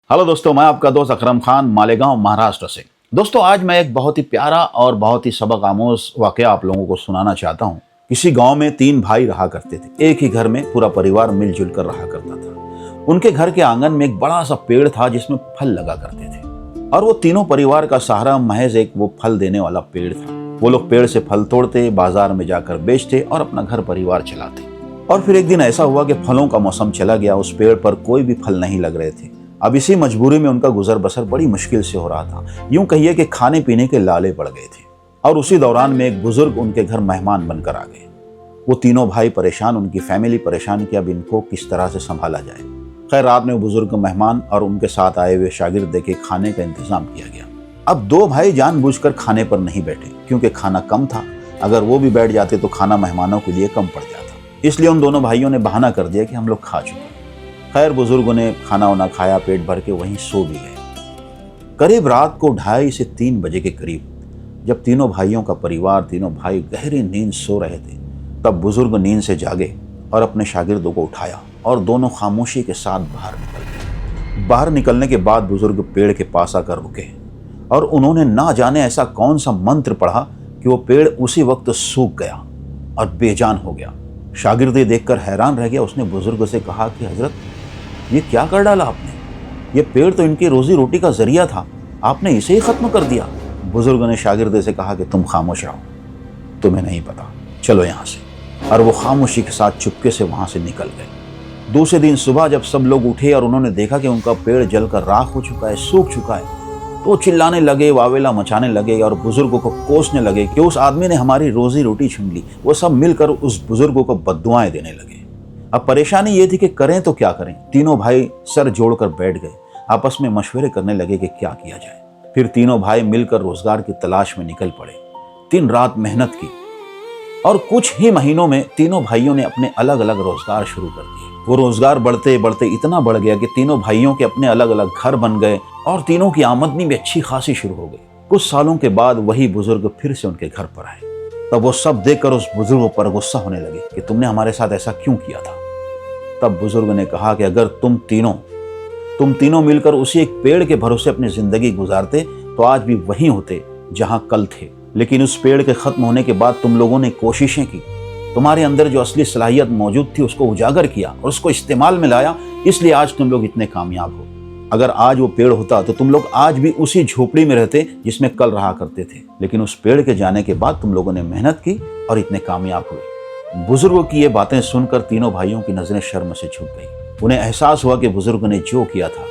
Hello दोस्तों, मैं आपका दोस्त अकरम खान मालेगांव महाराष्ट्र से। दोस्तों, आज मैं एक बहुत ही प्यारा और बहुत ही सबक आमोज वाकया आप लोगों को सुनाना चाहता हूँ। किसी गांव में 3 भाई रहा करते थे। एक ही घर में पूरा परिवार मिलजुल कर रहा करता था। उनके घर के आंगन में एक बड़ा सा पेड़ था जिसमें फल लगा करते थे, और वो तीनों परिवार का सहारा महज एक वो फल देने वाला पेड़ था। वो लोग पेड़ से फल तोड़ते, बाजार में जाकर बेचते और अपना घर परिवार चलाते। और फिर एक दिन ऐसा हुआ कि फलों का मौसम चला गया। उस पेड़ पर कोई भी फल नहीं लग रहे थे। अब इसी मजबूरी में उनका गुजर बसर बड़ी मुश्किल से हो रहा था। यूं कहिए कि खाने पीने के लाले पड़ गए थे। और उसी दौरान में एक बुजुर्ग उनके घर मेहमान बनकर आ गए। वो तीनों भाई परेशान, उनकी फैमिली परेशान कि अब इनको किस तरह से संभाला जाए। खैर, रात में वो बुजुर्ग मेहमान और उनके साथ आए हुए शागिर्द देके खाने का इंतजाम किया गया। अब 2 भाई जानबूझकर खाने पर नहीं बैठे, क्योंकि खाना कम था। अगर वो भी बैठ जाते तो खाना मेहमानों के लिए कम पड़ जाता। इसलिए उन दोनों भाइयों ने बहाना कर दिया कि हम लोग खा चुके। खैर, बुजुर्गों ने खाना वाना खाया, पेट भर के वहीं सो भी गए। करीब रात को 2:30 से 3 बजे के करीब जब तीनों भाइयों का परिवार, तीनों भाई गहरी नींद सो रहे थे, तब बुजुर्ग नींद से जागे और अपने शागिर्दों को उठाया और दोनों खामोशी के साथ बाहर निकल गए। बाहर निकलने के बाद बुजुर्ग पेड़ के पास आकर रुके और उन्होंने ना जाने ऐसा कौन सा मंत्र पढ़ा कि वो पेड़ उसी वक्त सूख गया और बेजान हो गया। शागिर्द ये देखकर हैरान रह गया। उसने बुजुर्ग से कहा कि हजरत, ये क्या कर डाला आपने? ये पेड़ तो इनकी रोजी रोटी का जरिया था, आपने इसे ही खत्म कर दिया। बुजुर्ग ने शागिर्द से कहा कि तुम खामोश रहो, तुम्हें नहीं पता, चलो यहाँ से। और वो खामोशी के साथ चुपके से वहां से निकल गए। दूसरे दिन सुबह जब सब लोग उठे और उन्होंने देखा कि उनका पेड़ जलकर राख हो चुका है, सूख चुका है, तो चिल्लाने लगे, वावेला मचाने लगे और बुजुर्गों को कोसने लगे कि उस आदमी ने हमारी रोजी रोटी छीन ली। वो सब मिलकर उस बुजुर्गों को बद्दुआएं देने लगे। अब परेशानी ये थी कि करें तो क्या करें। तीनों भाई सर जोड़कर बैठ गए, आपस में मशवरे करने लगे कि क्या किया जाए। फिर तीनों भाई मिलकर रोजगार की तलाश में निकल पड़े। दिन रात मेहनत की और कुछ ही महीनों में तीनों भाइयों ने अपने अलग अलग रोजगार शुरू कर दिए। वो रोजगार बढ़ते बढ़ते इतना बढ़ गया कि तीनों भाइयों के अपने अलग अलग घर बन गए और तीनों की आमदनी भी अच्छी खासी शुरू हो गई। कुछ सालों के बाद वही बुजुर्ग फिर से उनके घर पर आए। तब वो सब देखकर उस बुजुर्ग पर गुस्सा होने लगे कि तुमने हमारे साथ ऐसा क्यों किया था। तब बुजुर्ग ने कहा कि अगर तुम तीनों मिलकर उसी एक पेड़ के भरोसे अपनी जिंदगी गुजारते तो आज भी वहीं होते जहां कल थे। लेकिन उस पेड़ के खत्म होने के बाद तुम लोगों ने कोशिशें की, तुम्हारे अंदर जो असली सलाहियत मौजूद थी उसको उजागर किया और उसको इस्तेमाल में लाया, इसलिए आज तुम लोग इतने कामयाब हो। अगर आज वो पेड़ होता तो तुम लोग आज भी उसी झोपड़ी में रहते जिसमें कल रहा करते थे। लेकिन उस पेड़ के जाने के बाद तुम लोगों ने मेहनत की और इतने कामयाब हुए। बुजुर्गों की ये बातें सुनकर तीनों भाइयों की नजरें शर्म से झुक गई। उन्हें एहसास हुआ कि बुजुर्ग ने जो किया था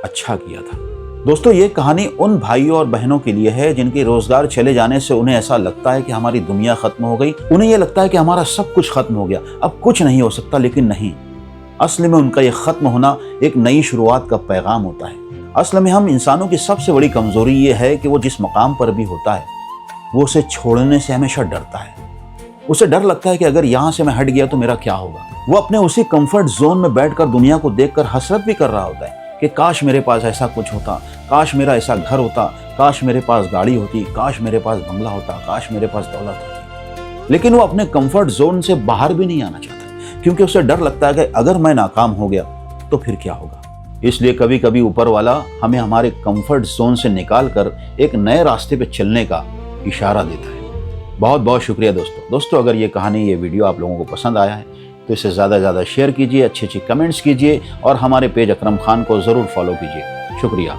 अच्छा किया था। दोस्तों, ये कहानी उन भाइयों और बहनों के लिए है जिनके रोजगार चले जाने से उन्हें ऐसा लगता है कि हमारी दुनिया खत्म हो गई। उन्हें यह लगता है कि हमारा सब कुछ खत्म हो गया, अब कुछ नहीं हो सकता। लेकिन नहीं, असल में उनका यह खत्म होना एक नई शुरुआत का पैगाम होता है। असल में हम इंसानों की सबसे बड़ी कमजोरी ये है कि वो जिस मकाम पर भी होता है वो उसे छोड़ने से हमेशा डरता है। उसे डर लगता है कि अगर यहाँ से मैं हट गया तो मेरा क्या होगा। वो अपने उसी कंफर्ट जोन में बैठकर दुनिया को देखकर हसरत भी कर रहा होता है कि काश मेरे पास ऐसा कुछ होता, काश मेरा ऐसा घर होता, काश मेरे पास गाड़ी होती, काश मेरे पास बंगला होता, काश मेरे पास दौलत होती। लेकिन वो अपने कंफर्ट जोन से बाहर भी नहीं आना चाहता, क्योंकि उसे डर लगता है कि अगर मैं नाकाम हो गया तो फिर क्या होगा। इसलिए कभी कभी ऊपर वाला हमें हमारे कंफर्ट जोन से निकाल कर एक नए रास्ते पे चलने का इशारा देता है। बहुत बहुत शुक्रिया दोस्तों, अगर ये कहानी, ये वीडियो आप लोगों को पसंद आया है तो इसे ज़्यादा से ज़्यादा शेयर कीजिए, अच्छी अच्छी कमेंट्स कीजिए और हमारे पेज अकरम खान को ज़रूर फॉलो कीजिए। शुक्रिया।